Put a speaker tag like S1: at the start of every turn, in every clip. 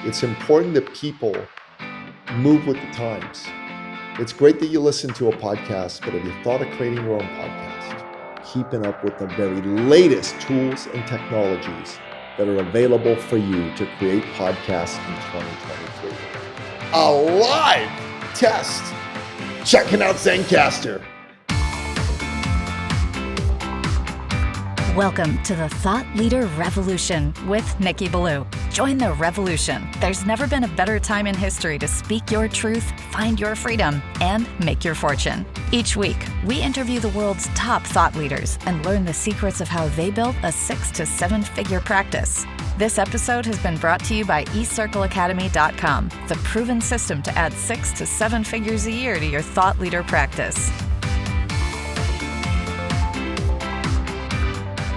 S1: It's important that people move with the times. It's great that you listen to a podcast, but have you thought of creating your own podcast? Keeping up with the very latest tools and technologies that are available for you to create podcasts in 2023. A live test. Checking out Zencastr.
S2: Welcome to the Thought Leader Revolution with Nicky. Join the revolution. There's never been a better time in history to speak your truth, find your freedom, and make your fortune. Each week, we interview the world's top thought leaders and learn the secrets of how they built a 6 to 7 figure practice. This episode has been brought to you by eCircleacademy.com, the proven system to add 6 to 7 figures a year to your thought leader practice.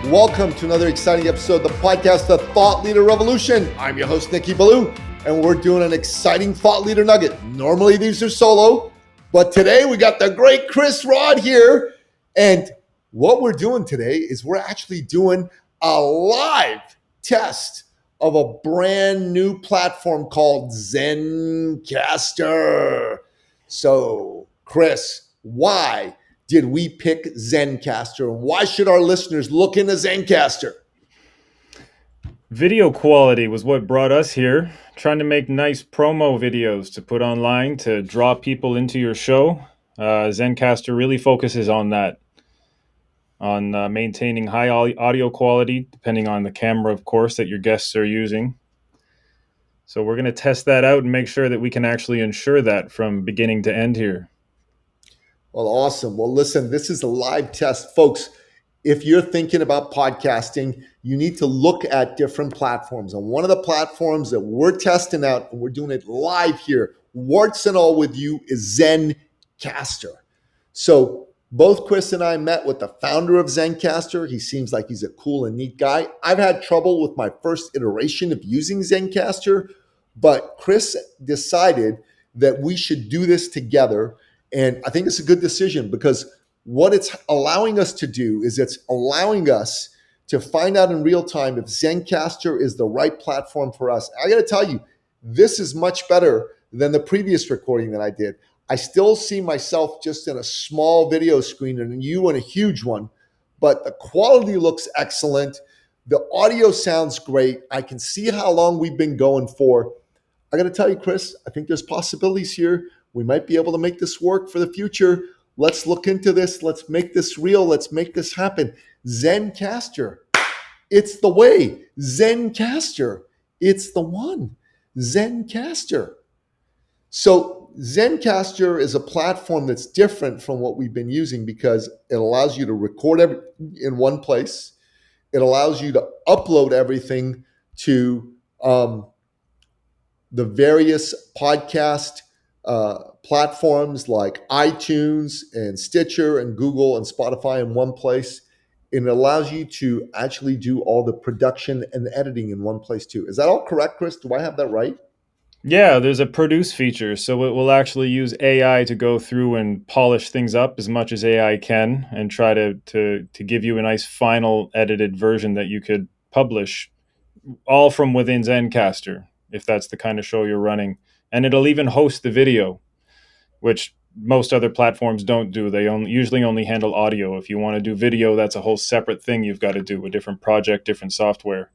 S1: Welcome to another exciting episode of the podcast, The Thought Leader Revolution. I'm your host, Nicky, and we're doing an exciting thought leader nugget. Normally, these are solo, but today we got the great Chris Rod here. And what we're doing today is we're actually doing a live test of a brand new platform called Zencastr. So, Chris, why did we pick Zencastr? And why should our listeners look into Zencastr?
S3: Video quality was what brought us here. Trying to make nice promo videos to put online to draw people into your show. Zencastr really focuses on that, on maintaining high audio quality, depending on the camera, of course, that your guests are using. So we're going to test that out and make sure that we can actually ensure that from beginning to end here.
S1: Well, awesome. Well, listen, this is a live test. Folks, if you're thinking about podcasting, you need to look at different platforms. And one of the platforms that we're testing out, and we're doing it live here, warts and all with you, is Zencastr. So both Chris and I met with the founder of Zencastr. He seems like he's a cool and neat guy. I've had trouble with my first iteration of using Zencastr, but Chris decided that we should do this together. And I think it's a good decision because what it's allowing us to do is it's allowing us to find out in real time if Zencastr is the right platform for us. I got to tell you, this is much better than the previous recording that I did. I still see myself just in a small video screen and you in a huge one, but the quality looks excellent. The audio sounds great. I can see how long we've been going for. I got to tell you, Chris, I think there's possibilities here. We might be able to make this work for the future. Let's look into this. Let's make this real. Let's make this happen. Zencastr, it's the way. Zencastr, it's the one. Zencastr. So Zencastr is a platform that's different from what we've been using because it allows you to record in one place. It allows you to upload everything to the various podcast platforms like iTunes and Stitcher and Google and Spotify in one place. And it allows you to actually do all the production and editing in one place too. Is that all correct, Chris? Do I have that right?
S3: Yeah, there's a produce feature. So it will actually use AI to go through and polish things up as much as AI can and try to give you a nice final edited version that you could publish all from within Zencastr, if that's the kind of show you're running. And it'll even host the video, which most other platforms don't do. They usually only handle audio. If you want to do video, that's a whole separate thing you've got to do, a different project, different software.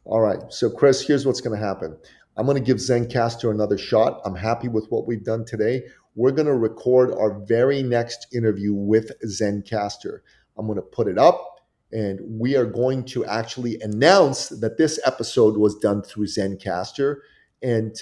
S1: All right. So, Chris, here's what's going to happen. I'm going to give Zencastr another shot. I'm happy with what we've done today. We're going to record our very next interview with Zencastr. I'm going to put it up, and we are going to actually announce that this episode was done through Zencastr. And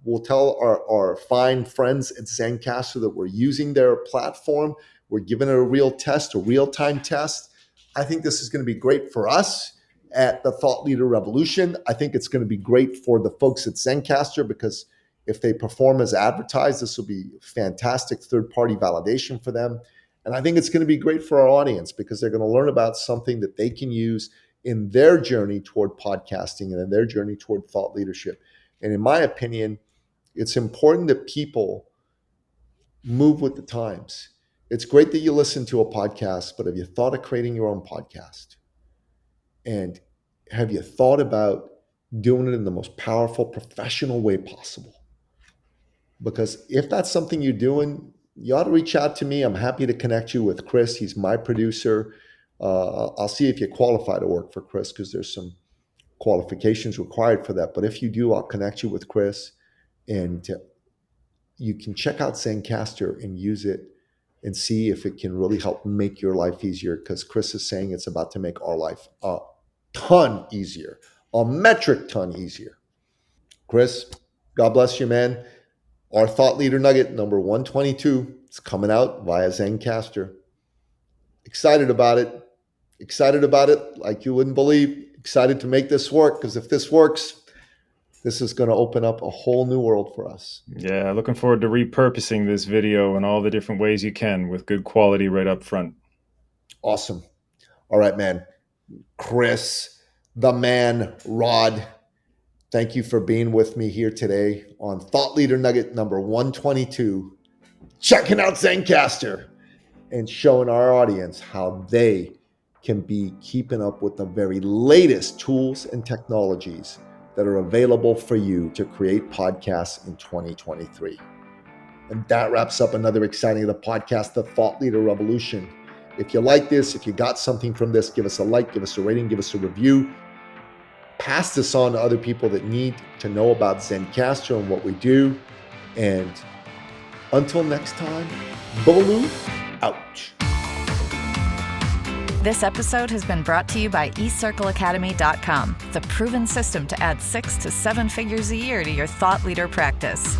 S1: we'll tell our fine friends at Zencastr that we're using their platform. We're giving it a real test, a real-time test. I think this is going to be great for us at the Thought Leader Revolution. I think it's going to be great for the folks at Zencastr because if they perform as advertised, this will be fantastic third-party validation for them. And I think it's going to be great for our audience because they're going to learn about something that they can use in their journey toward podcasting and in their journey toward thought leadership. And in my opinion, it's important that people move with the times. It's great that you listen to a podcast, but have you thought of creating your own podcast? And have you thought about doing it in the most powerful, professional way possible. Because if that's something you're doing, you ought to reach out to me. I'm happy to connect you with Chris. He's my producer. I'll see if you qualify to work for Chris because there's some qualifications required for that. But if you do, I'll connect you with Chris, and you can check out Zencastr and use it and see if it can really help make your life easier, because Chris is saying it's about to make our life a ton easier, a metric ton easier. Chris, God bless you, man. Our Thought Leader Nugget number 122 is coming out via Zencastr. Excited about it. Excited about it like you wouldn't believe. Excited to make this work, because if this works, this is going to open up a whole new world for us.
S3: Yeah, looking forward to repurposing this video in all the different ways you can with good quality right up front.
S1: Awesome. All right, man. Chris, the man, Rod, thank you for being with me here today on Thought Leader Nugget number 122, checking out Zencastr and showing our audience how they can be keeping up with the very latest tools and technologies that are available for you to create podcasts in 2023. And that wraps up another exciting of the podcast, The Thought Leader Revolution. If you like this, if you got something from this, give us a like, give us a rating, give us a review. Pass this on to other people that need to know about Zencastr and what we do. And until next time, Bolu out.
S2: This episode has been brought to you by eCircleAcademy.com, the proven system to add 6 to 7 figures a year to your thought leader practice.